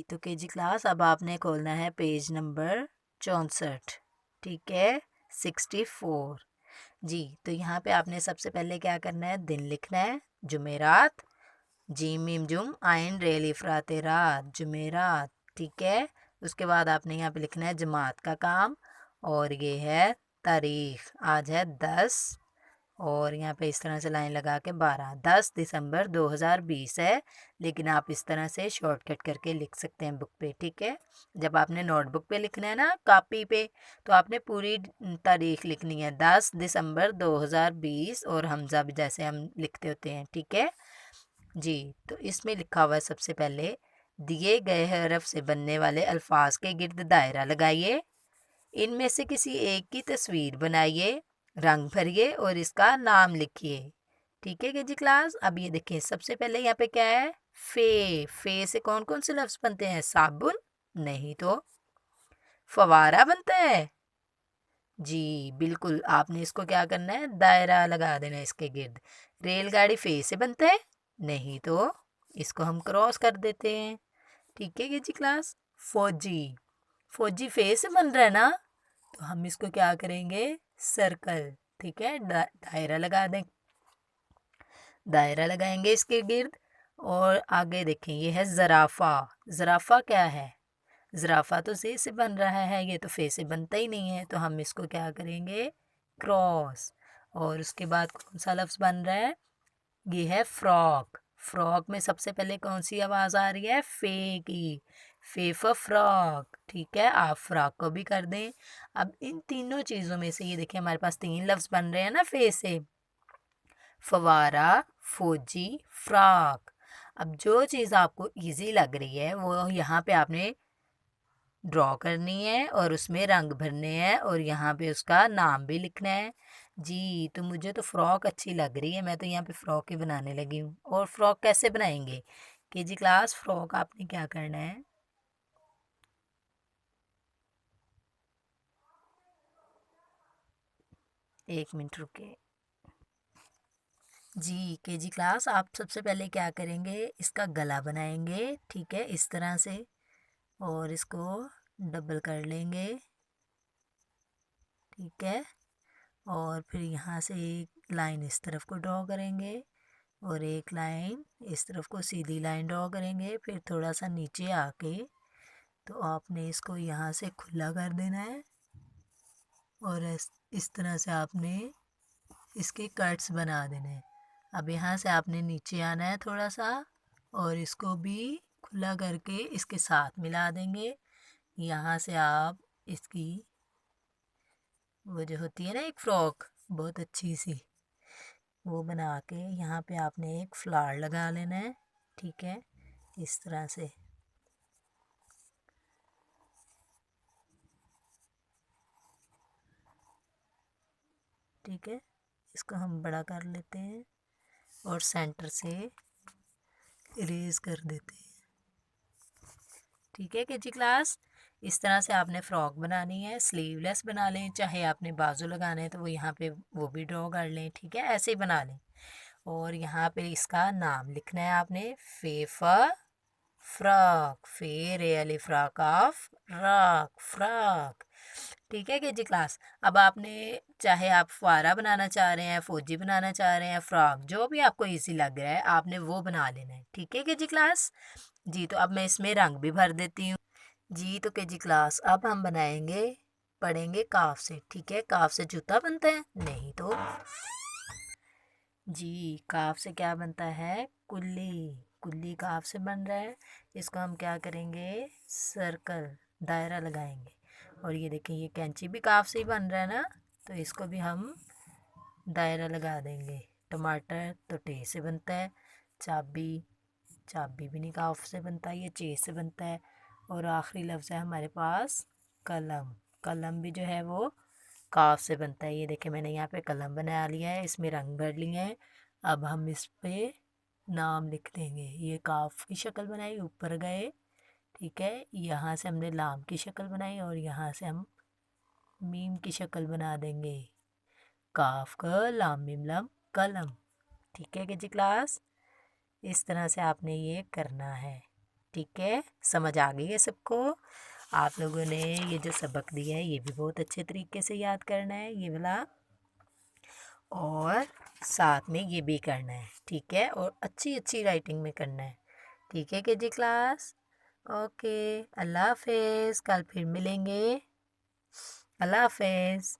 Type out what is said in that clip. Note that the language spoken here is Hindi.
तो केजी क्लास अब आपने खोलना है पेज नंबर 64। ठीक है, 64। जी, तो यहाँ पे आपने सबसे पहले क्या करना है, दिन लिखना है, जुमेरात, जीम मीम जुम आइन रेल इफराते रात, जुमेरात। ठीक है, उसके बाद आपने यहाँ पे लिखना है जमात का काम, और ये है तारीख, आज है 10, और यहाँ पे इस तरह से लाइन लगा के 10 दिसंबर 2020 है, लेकिन आप इस तरह से शॉर्टकट करके लिख सकते हैं बुक पे। ठीक है, जब आपने नोटबुक पे लिखना है ना, कॉपी पे, तो आपने पूरी तारीख लिखनी है, 10 दिसंबर 2020, और हमजा भी जैसे हम लिखते होते हैं। ठीक है जी, तो इसमें लिखा हुआ है सबसे पहले, दिए गए हरफ से बनने वाले अल्फाज के गिर्द दायरा लगाइए, इनमें से किसी एक की तस्वीर बनाइए, रंग भरिए और इसका नाम लिखिए। ठीक है कि जी क्लास, अब ये देखिए सबसे पहले यहाँ पे क्या है, फे से कौन कौन से लफ्ज बनते हैं, साबुन, नहीं तो फवारा बनता है। जी बिल्कुल, आपने इसको क्या करना है, दायरा लगा देना है इसके गिर्द। रेलगाड़ी फे से बनता है, नहीं तो इसको हम क्रॉस कर देते हैं। ठीक है कि जी क्लास, फौजी, फौजी फे से बन रहा है ना, तो हम इसको क्या करेंगे, सर्कल। ठीक है, दायरा लगा दें, दायरा लगाएंगे इसके गिर्द। और आगे देखें, ये है ज़राफ़ा, ज़राफ़ा क्या है, ज़राफ़ा तो से बन रहा है, ये तो फे से बनता ही नहीं है, तो हम इसको क्या करेंगे, क्रॉस। और उसके बाद कौन सा लफ्ज़ बन रहा है, ये है फ्रॉक, फ्रॉक में सबसे पहले कौन सी आवाज़ आ रही है, फे की, फे फॉर फ्रॉक। ठीक है, आप फ्रॉक को भी कर दें। अब इन तीनों चीज़ों में से ये देखिए हमारे पास तीन लफ्ज़ बन रहे हैं ना फे से, फवारा, फौजी, फ्रॉक। अब जो चीज़ आपको इजी लग रही है वो यहाँ पे आपने ड्रॉ करनी है और उसमें रंग भरने हैं और यहाँ पे उसका नाम भी लिखना है। जी, तो मुझे तो फ्रॉक अच्छी लग रही है, मैं तो यहाँ पे फ्रॉक ही बनाने लगी हूँ। और फ्रॉक कैसे बनाएंगे कि जी क्लास, फ्रॉक आपने क्या करना है, एक मिनट रुके। जी के जी क्लास, आप सबसे पहले क्या करेंगे, इसका गला बनाएंगे। ठीक है, इस तरह से, और इसको डबल कर लेंगे। ठीक है, और फिर यहाँ से एक लाइन इस तरफ को ड्रॉ करेंगे और एक लाइन इस तरफ को सीधी लाइन ड्रॉ करेंगे। फिर थोड़ा सा नीचे आके तो आपने इसको यहाँ से खुला कर देना है और इस तरह से आपने इसके कट्स बना देने हैं। अब यहाँ से आपने नीचे आना है थोड़ा सा और इसको भी खुला करके इसके साथ मिला देंगे। यहाँ से आप इसकी वो जो होती है ना एक फ्रॉक बहुत अच्छी सी, वो बना के यहाँ पे आपने एक फ्लावर लगा लेना है। ठीक है, इस तरह से। ठीक है, इसको हम बड़ा कर लेते हैं और सेंटर से इरेज कर देते हैं। ठीक है कि जी क्लास, इस तरह से आपने फ्रॉक बनानी है, स्लीवलेस बना लें, चाहे आपने बाजू लगाने हैं तो वो यहाँ पे वो भी ड्रॉ कर लें। ठीक है, ऐसे ही बना लें। और यहाँ पे इसका नाम लिखना है आपने, फेफा फ्रॉक, फे really frock of rock, frock. ठीक है कि जी क्लास, अब आपने चाहे आप फुआरा बनाना चाह रहे हैं, फौजी बनाना चाह रहे हैं, फ्रॉक, जो भी आपको इजी लग रहा है आपने वो बना लेना है। ठीक है कि जी क्लास, जी तो अब मैं इसमें रंग भी भर देती हूँ। जी तो के जी क्लास, अब हम बनाएंगे, पढ़ेंगे काफ से। ठीक है, काफ से जूता बनता है, नहीं तो जी, काफ से क्या बनता है, कुल्ली, कुल्ली काफ से बन रहा है। इसको हम क्या करेंगे, सर्कल, दायरा लगाएंगे। और ये देखिए ये कैंची भी काफ से ही बन रहा है ना, तो इसको भी हम दायरा लगा देंगे। टमाटर तो टे से बनता है, चाबी, चाबी भी नहीं काफ से बनता, ये चे से बनता है। और आखिरी लफ्ज़ है हमारे पास कलम, कलम भी जो है वो काफ से बनता है। ये देखिए मैंने यहाँ पे कलम बना लिया है, इसमें रंग भर लिए हैं। अब हम इस पे नाम लिख देंगे। ये काफ की शक्ल बनाई, ऊपर गए। ठीक है, यहाँ से हमने लाम की शक्ल बनाई और यहाँ से हम मीम की शक्ल बना देंगे, काफ का लाम मीम लाम कलम। ठीक है कि जी क्लास, इस तरह से आपने ये करना है। ठीक है, समझ आ गई है सबको। आप लोगों ने ये जो सबक दिया है ये भी बहुत अच्छे तरीके से याद करना है, ये वाला, और साथ में ये भी करना है, ठीक है, और अच्छी अच्छी राइटिंग में करना है, ठीक है केजी क्लास। ओके, अल्लाह हाफिज़, कल फिर मिलेंगे। अल्लाह हाफिज़।